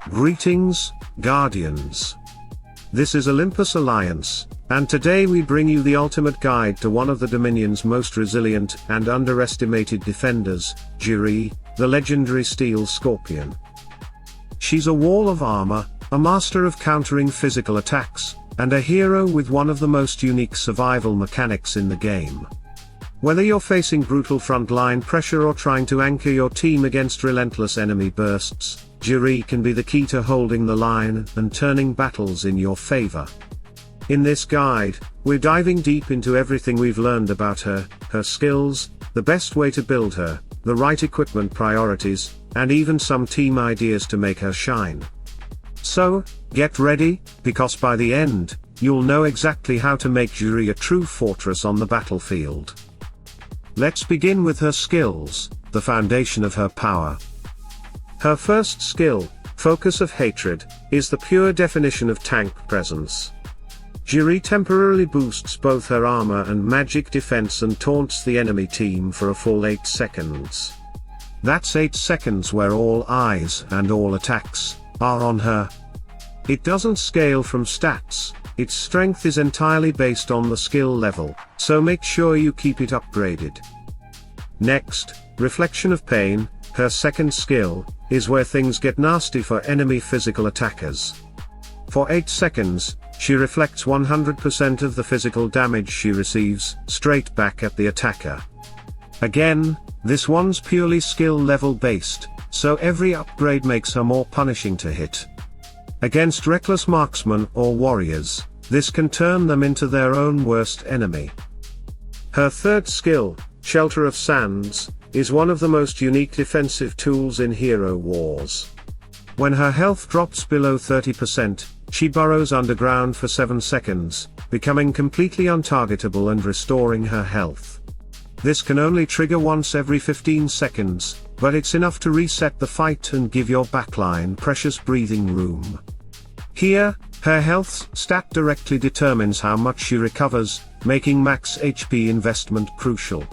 Greetings, Guardians. This is Olympus Alliance, and today we bring you the ultimate guide to one of the Dominion's most resilient and underestimated defenders, Ziri, the legendary Steel Scorpion. She's a wall of armor, a master of countering physical attacks, and a hero with one of the most unique survival mechanics in the game. Whether you're facing brutal frontline pressure or trying to anchor your team against relentless enemy bursts, Ziri can be the key to holding the line and turning battles in your favor. In this guide, we're diving deep into everything we've learned about her, her skills, the best way to build her, the right equipment priorities, and even some team ideas to make her shine. So, get ready, because by the end, you'll know exactly how to make Ziri a true fortress on the battlefield. Let's begin with her skills, the foundation of her power. Her first skill, Focus of Hatred, is the pure definition of tank presence. Ziri temporarily boosts both her armor and magic defense and taunts the enemy team for a full 8 seconds. That's 8 seconds where all eyes and all attacks are on her. It doesn't scale from stats, its strength is entirely based on the skill level, so make sure you keep it upgraded. Next, Reflection of Pain, her second skill, is where things get nasty for enemy physical attackers. For 8 seconds, she reflects 100% of the physical damage she receives, straight back at the attacker. Again, this one's purely skill level based, so every upgrade makes her more punishing to hit. Against reckless marksmen or warriors, this can turn them into their own worst enemy. Her third skill, Shelter of Sands, is one of the most unique defensive tools in Hero Wars. When her health drops below 30%, she burrows underground for 7 seconds, becoming completely untargetable and restoring her health. This can only trigger once every 15 seconds, but it's enough to reset the fight and give your backline precious breathing room. Here, her health stat directly determines how much she recovers, making max HP investment crucial.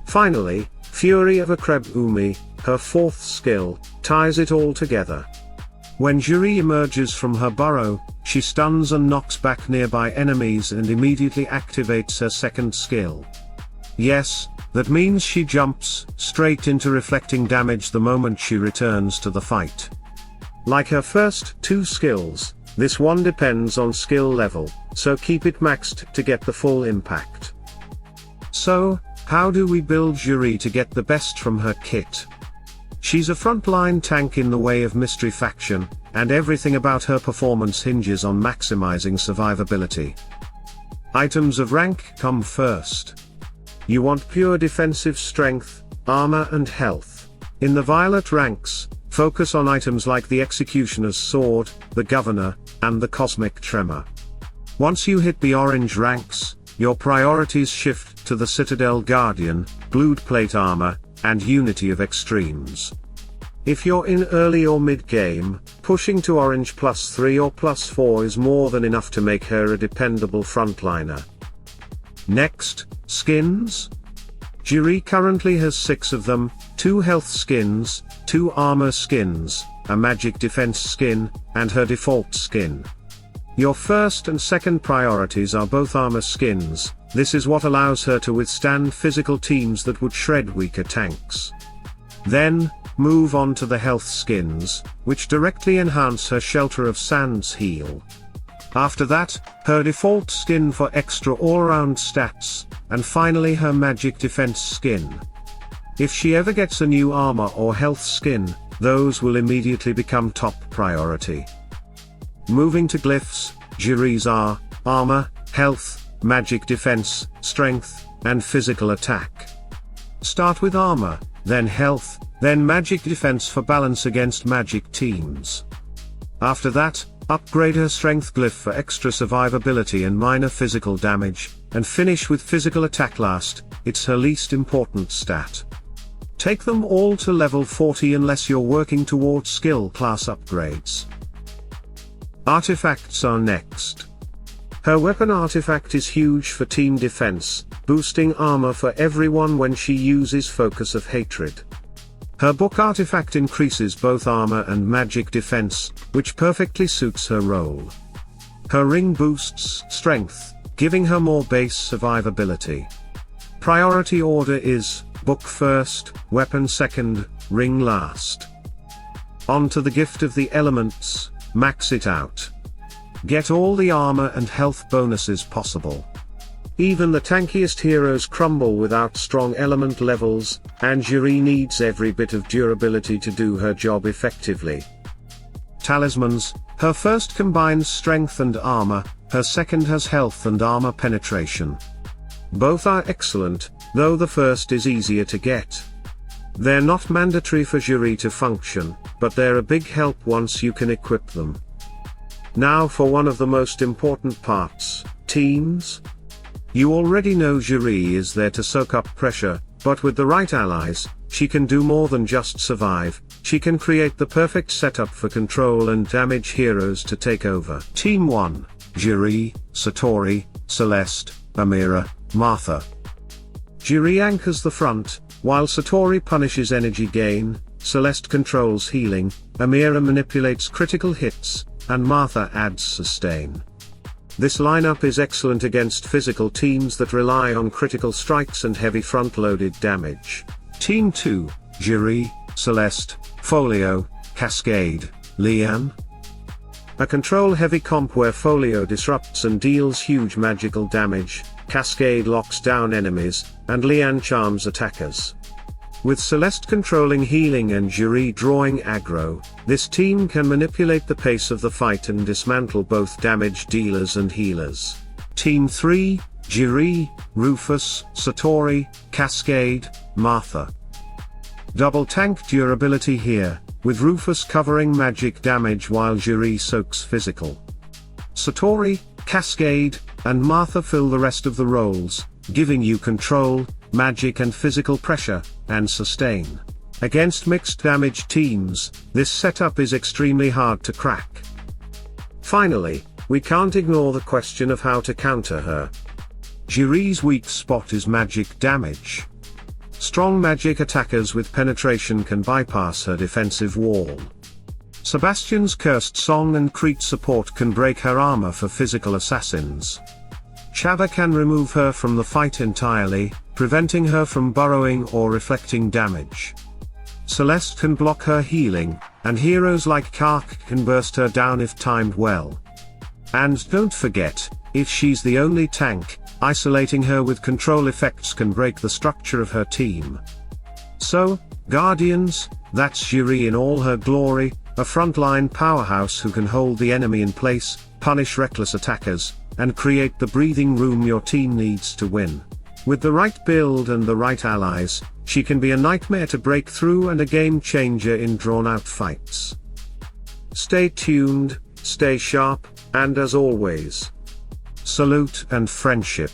Finally, Fury of Akreb-Umi, her fourth skill, ties it all together. When Ziri emerges from her burrow, she stuns and knocks back nearby enemies and immediately activates her second skill. Yes, that means she jumps straight into reflecting damage the moment she returns to the fight. Like her first 2 skills, this one depends on skill level, so keep it maxed to get the full impact. So, how do we build Ziri to get the best from her kit? She's a frontline tank in the way of Mystery Faction, and everything about her performance hinges on maximizing survivability. Items of rank come first. You want pure defensive strength, armor and health. In the violet ranks, focus on items like the Executioner's Sword, the Governor, and the Cosmic Tremor. Once you hit the orange ranks, your priorities shift to the Citadel Guardian, Glued Plate Armor, and Unity of Extremes. If you're in early or mid-game, pushing to orange +3 or +4 is more than enough to make her a dependable frontliner. Next, skins. Ziri currently has 6 of them, 2 health skins, 2 armor skins, a magic defense skin, and her default skin. Your first and second priorities are both armor skins. This is what allows her to withstand physical teams that would shred weaker tanks. Then, move on to the health skins, which directly enhance her Shelter of Sands heal. After that, her default skin for extra all-round stats, and finally her magic defense skin. If she ever gets a new armor or health skin, those will immediately become top priority. Moving to glyphs, Ziri's are armor, health, magic defense, strength, and physical attack. Start with armor, then health, then magic defense for balance against magic teams. After that, upgrade her strength glyph for extra survivability and minor physical damage, and finish with physical attack last. It's her least important stat. Take them all to level 40 unless you're working towards skill class upgrades. Artifacts are next. Her weapon artifact is huge for team defense, boosting armor for everyone when she uses Focus of Hatred. Her book artifact increases both armor and magic defense, which perfectly suits her role. Her ring boosts strength, giving her more base survivability. Priority order is, book first, weapon second, ring last. On to the gift of the elements, max it out. Get all the armor and health bonuses possible. Even the tankiest heroes crumble without strong element levels, and Ziri needs every bit of durability to do her job effectively. Talismans, her first combines strength and armor, her second has health and armor penetration. Both are excellent, though the first is easier to get. They're not mandatory for Ziri to function, but they're a big help once you can equip them. Now for one of the most important parts, teams. You already know Ziri is there to soak up pressure, but with the right allies, she can do more than just survive. She can create the perfect setup for control and damage heroes to take over. Team 1, Ziri, Satori, Celeste, Amira, Martha. Ziri anchors the front, while Satori punishes energy gain, Celeste controls healing, Amira manipulates critical hits, and Martha adds sustain. This lineup is excellent against physical teams that rely on critical strikes and heavy front-loaded damage. Team 2, Ziri, Celeste, Folio, Cascade, Lian. A control-heavy comp where Folio disrupts and deals huge magical damage, Cascade locks down enemies, and Lian charms attackers. With Celeste controlling healing and Ziri drawing aggro, this team can manipulate the pace of the fight and dismantle both damage dealers and healers. Team 3, Ziri, Rufus, Satori, Cascade, Martha. Double tank durability here, with Rufus covering magic damage while Ziri soaks physical. Satori, Cascade, and Martha fill the rest of the roles, giving you control, magic and physical pressure, and sustain. Against mixed damage teams, this setup is extremely hard to crack. Finally, we can't ignore the question of how to counter her. Ziri's weak spot is magic damage. Strong magic attackers with penetration can bypass her defensive wall. Sebastian's Cursed Song and Crete support can break her armor for physical assassins. Chava can remove her from the fight entirely, preventing her from burrowing or reflecting damage. Celeste can block her healing, and heroes like Kark can burst her down if timed well. And don't forget, if she's the only tank, isolating her with control effects can break the structure of her team. So, Guardians, that's Ziri in all her glory, a frontline powerhouse who can hold the enemy in place, punish reckless attackers, and create the breathing room your team needs to win. With the right build and the right allies, she can be a nightmare to break through and a game changer in drawn-out fights. Stay tuned, stay sharp, and as always, salute and friendship.